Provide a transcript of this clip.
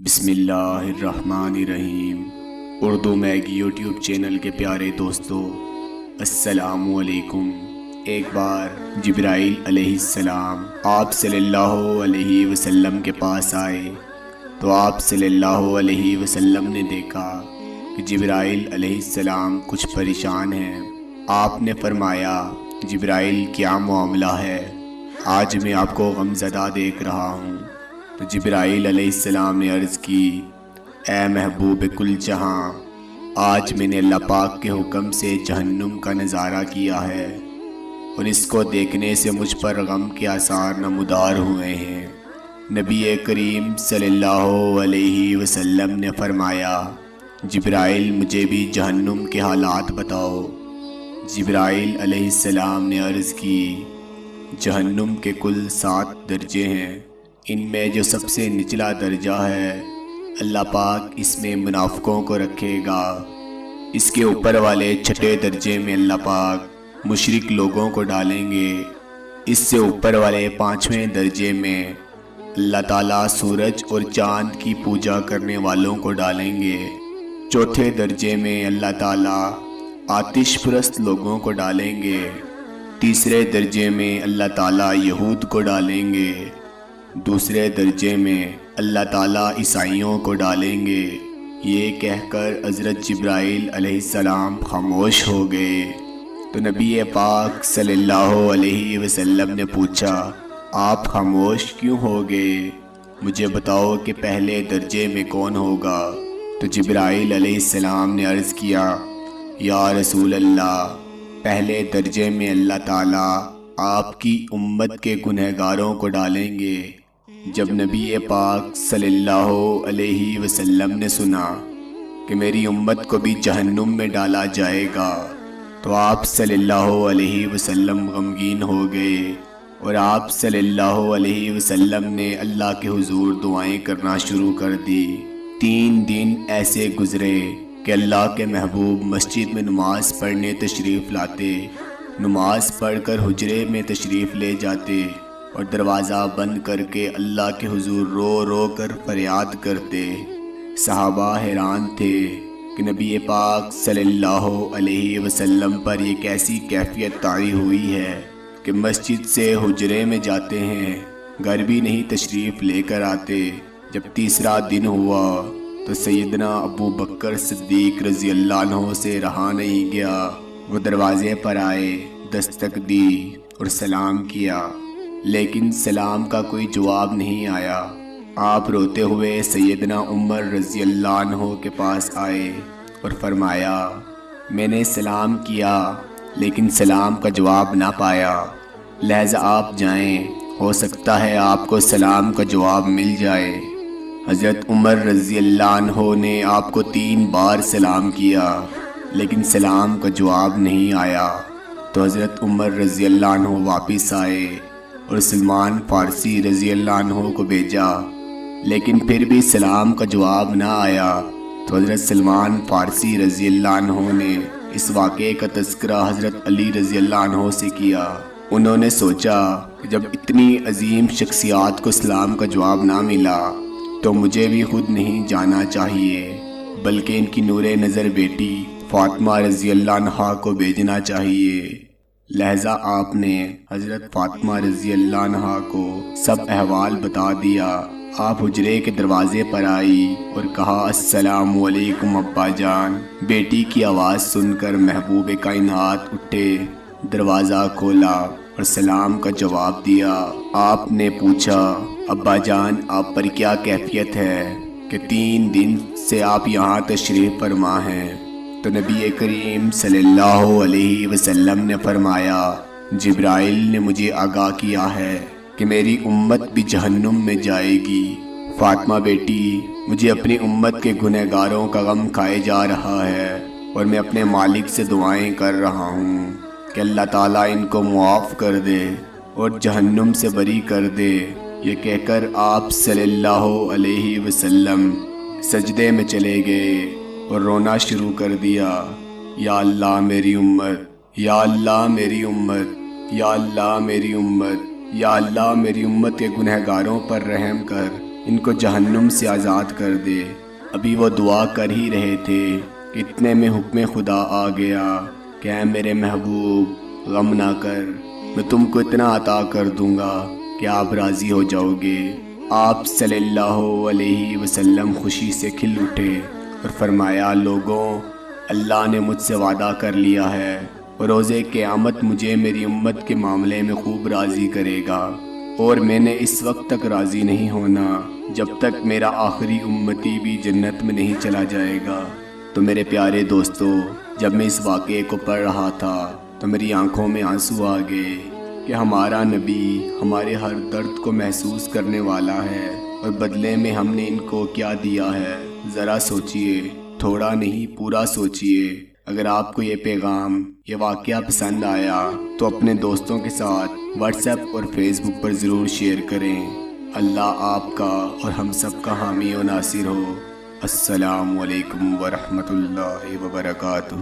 بسم اللہ الرحمن الرحیم۔ اردو میگ یوٹیوب چینل کے پیارے دوستو، السلام علیکم۔ ایک بار جبرائیل علیہ السلام آپ صلی اللہ علیہ وسلم کے پاس آئے تو آپ صلی اللہ علیہ وسلم نے دیکھا کہ جبرائیل علیہ السلام کچھ پریشان ہیں۔ آپ نے فرمایا، جبرائیل کیا معاملہ ہے؟ آج میں آپ کو غمزدہ دیکھ رہا ہوں۔ تو جبرائیل علیہ السلام نے عرض کی، اے محبوب کل جہاں، آج میں نے اللہ پاک کے حکم سے جہنم کا نظارہ کیا ہے اور اس کو دیکھنے سے مجھ پر غم کے آثار نمودار ہوئے ہیں۔ نبی کریم صلی اللہ علیہ وسلم نے فرمایا، جبرائیل مجھے بھی جہنم کے حالات بتاؤ۔ جبرائیل علیہ السلام نے عرض کی، جہنم کے کل 7 درجے ہیں، ان میں جو سب سے نچلا درجہ ہے اللہ پاک اس میں منافقوں کو رکھے گا۔ اس کے اوپر والے 6 درجے میں اللہ پاک مشرک لوگوں کو ڈالیں گے۔ اس سے اوپر والے 5ویں درجے میں اللہ تعالیٰ سورج اور چاند کی پوجا کرنے والوں کو ڈالیں گے۔ چوتھے درجے میں اللہ تعالیٰ آتش پرست لوگوں کو ڈالیں گے۔ تیسرے درجے میں اللہ تعالیٰ یہود کو ڈالیں گے۔ دوسرے درجے میں اللہ تعالیٰ عیسائیوں کو ڈالیں گے۔ یہ کہہ کر حضرت جبرائیل علیہ السلام خاموش ہو گئے۔ تو نبی پاک صلی اللہ علیہ وسلم نے پوچھا، آپ خاموش کیوں ہو گئے؟ مجھے بتاؤ کہ پہلے درجے میں کون ہوگا؟ تو جبرائیل علیہ السلام نے عرض کیا، یا رسول اللہ، پہلے درجے میں اللہ تعالیٰ آپ کی امت کے گنہگاروں کو ڈالیں گے۔ جب نبی پاک صلی اللہ علیہ وسلم نے سنا کہ میری امت کو بھی جہنم میں ڈالا جائے گا تو آپ صلی اللہ علیہ وسلم غمگین ہو گئے اور آپ صلی اللہ علیہ وسلم نے اللہ کے حضور دعائیں کرنا شروع کر دی۔ 3 دن ایسے گزرے کہ اللہ کے محبوب مسجد میں نماز پڑھنے تشریف لاتے، نماز پڑھ کر حجرے میں تشریف لے جاتے اور دروازہ بند کر کے اللہ کے حضور رو رو کر فریاد کرتے۔ صحابہ حیران تھے کہ نبی پاک صلی اللہ علیہ وسلم پر یہ کیسی کیفیت طاری ہوئی ہے کہ مسجد سے حجرے میں جاتے ہیں، گھر بھی نہیں تشریف لے کر آتے۔ جب تیسرا دن ہوا تو سیدنا ابو بکر صدیق رضی اللہ عنہ سے رہا نہیں گیا۔ وہ دروازے پر آئے، دستک دی اور سلام کیا، لیکن سلام کا کوئی جواب نہیں آیا۔ آپ روتے ہوئے سیدنا عمر رضی اللہ عنہ کے پاس آئے اور فرمایا، میں نے سلام کیا لیکن سلام کا جواب نہ پایا، لہذا آپ جائیں، ہو سکتا ہے آپ کو سلام کا جواب مل جائے۔ حضرت عمر رضی اللہ عنہ نے آپ کو 3 بار سلام کیا لیکن سلام کا جواب نہیں آیا۔ تو حضرت عمر رضی اللہ عنہ واپس آئے اور سلمان فارسی رضی اللہ عنہ کو بھیجا، لیکن پھر بھی سلام کا جواب نہ آیا۔ تو حضرت سلمان فارسی رضی اللہ عنہ نے اس واقعے کا تذکرہ حضرت علی رضی اللہ عنہ سے کیا۔ انہوں نے سوچا کہ جب اتنی عظیم شخصیات کو سلام کا جواب نہ ملا تو مجھے بھی خود نہیں جانا چاہیے، بلکہ ان کی نور نظر بیٹی فاطمہ رضی اللہ عنہا کو بھیجنا چاہیے۔ لہذا آپ نے حضرت فاطمہ رضی اللہ عنہا کو سب احوال بتا دیا۔ آپ حجرے کے دروازے پر آئی اور کہا، السلام علیکم ابا جان۔ بیٹی کی آواز سن کر محبوب کائنات اٹھے، دروازہ کھولا اور سلام کا جواب دیا۔ آپ نے پوچھا، ابا جان آپ پر کیا کیفیت ہے کہ 3 دن سے آپ یہاں تشریف فرما ہیں؟ تو نبی کریم صلی اللہ علیہ وسلم نے فرمایا، جبرائیل نے مجھے آگاہ کیا ہے کہ میری امت بھی جہنم میں جائے گی۔ فاطمہ بیٹی، مجھے اپنی امت کے گنہگاروں کا غم کھائے جا رہا ہے اور میں اپنے مالک سے دعائیں کر رہا ہوں کہ اللہ تعالیٰ ان کو معاف کر دے اور جہنم سے بری کر دے۔ یہ کہہ کر آپ صلی اللہ علیہ وسلم سجدے میں چلے گئے اور رونا شروع کر دیا، یا اللہ میری امت، یا اللہ میری امت، یا اللہ میری امت، یا اللہ میری امت کے گنہگاروں پر رحم کر، ان کو جہنم سے آزاد کر دے۔ ابھی وہ دعا کر ہی رہے تھے کہ اتنے میں حکم خدا آ گیا کہ اے میرے محبوب غم نہ کر، میں تم کو اتنا عطا کر دوں گا کہ آپ راضی ہو جاؤ گے۔ آپ صلی اللہ علیہ وسلم خوشی سے کھل اٹھے اور فرمایا، لوگوں، اللہ نے مجھ سے وعدہ کر لیا ہے اور روز قیامت مجھے میری امت کے معاملے میں خوب راضی کرے گا، اور میں نے اس وقت تک راضی نہیں ہونا جب تک میرا آخری امتی بھی جنت میں نہیں چلا جائے گا۔ تو میرے پیارے دوستو، جب میں اس واقعے کو پڑھ رہا تھا تو میری آنکھوں میں آنسو آ گئے کہ ہمارا نبی ہمارے ہر درد کو محسوس کرنے والا ہے، اور بدلے میں ہم نے ان کو کیا دیا ہے۔ ذرا سوچئے، تھوڑا نہیں پورا سوچئے۔ اگر آپ کو یہ پیغام، یہ واقعہ پسند آیا تو اپنے دوستوں کے ساتھ واٹس ایپ اور فیس بک پر ضرور شیئر کریں۔ اللہ آپ کا اور ہم سب کا حامی و ناصر ہو۔ السلام علیکم ورحمۃ اللہ وبرکاتہ۔